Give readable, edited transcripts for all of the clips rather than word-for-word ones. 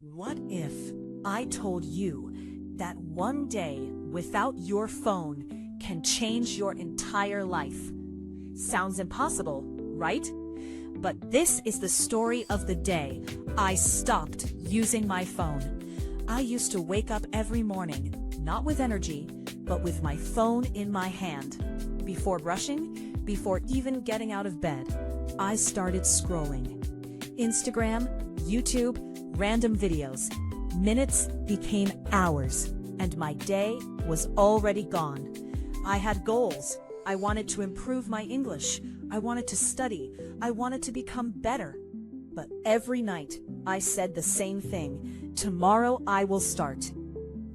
What if I told you that one day without your phone can change your entire life? Sounds impossible, right? But this is the story of the day I stopped using my phone. I used to wake up every morning, not with energy, but with my phone in my hand. Before brushing, before even getting out of bed, I started scrolling. Instagram, YouTube, random videos. Minutes became hours, and my day was already gone. I had goals. I wanted to improve my English. I wanted to study. I wanted to become better. But every night, I said the same thing. Tomorrow I will start.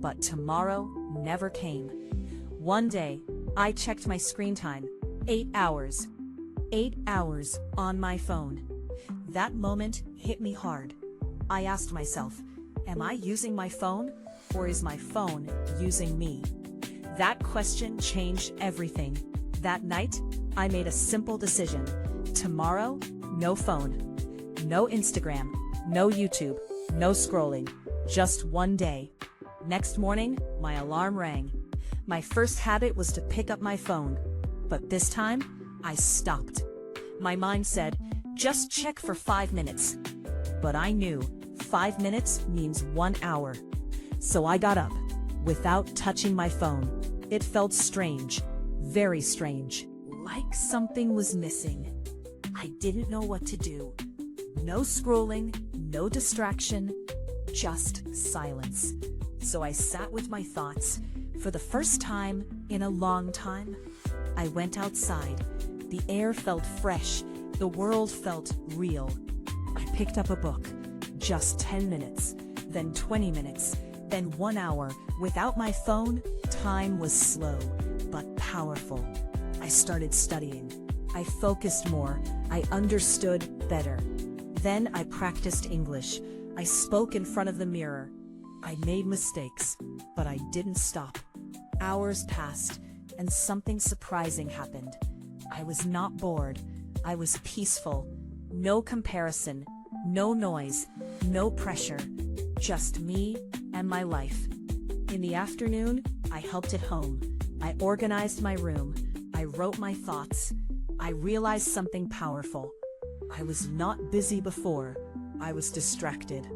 But tomorrow never came. One day, I checked my screen time. 8 hours. 8 hours on my phone. That moment hit me hard. I asked myself, am I using my phone, or is my phone using me? That question changed everything. That night, I made a simple decision. Tomorrow, no phone. No Instagram, no YouTube, no scrolling. Just one day. Next morning, my alarm rang. My first habit was to pick up my phone. But this time, I stopped. My mind said, just check for 5 minutes. But I knew 5 minutes means 1 hour. So I got up, without touching my phone. It felt strange, very strange, like something was missing. I didn't know what to do. No scrolling, no distraction, just silence. So I sat with my thoughts. For the first time in a long time, I went outside. The air felt fresh. The world felt real. I picked up a book. Just 10 minutes, then 20 minutes, then 1 hour. Without my phone, time was slow, but powerful. I started studying. I focused more. I understood better. Then I practiced English. I spoke in front of the mirror. I made mistakes, but I didn't stop. Hours passed, and something surprising happened. I was not bored. I was peaceful. No comparison, no noise, no pressure. Just me and my life. In the afternoon, I helped at home. I organized my room. I wrote my thoughts. I realized something powerful. I was not busy before. I was distracted.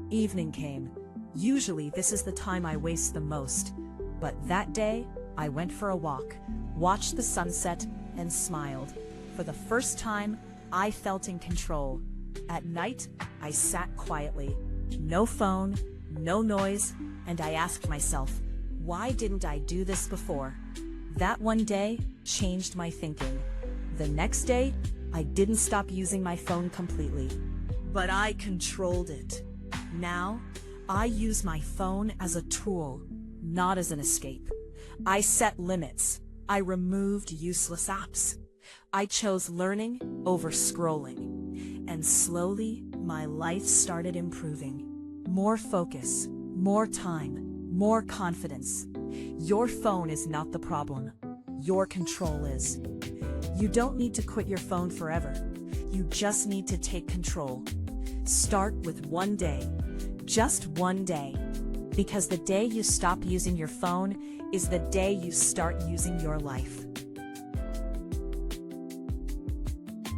Evening came. Usually this is the time I waste the most. But that day, I went for a walk, watched the sunset, and smiled. For the first time, I felt in control. At night, I sat quietly. No phone, no noise, and I asked myself, why didn't I do this before? That one day changed my thinking. The next day, I didn't stop using my phone completely, but I controlled it. Now, I use my phone as a tool, not as an escape. I set limits. I removed useless apps. I chose learning over scrolling. And slowly, my life started improving. More focus, more time, more confidence. Your phone is not the problem. Your control is. You don't need to quit your phone forever. You just need to take control. Start with one day. Just one day. Because the day you stop using your phone is the day you start using your life.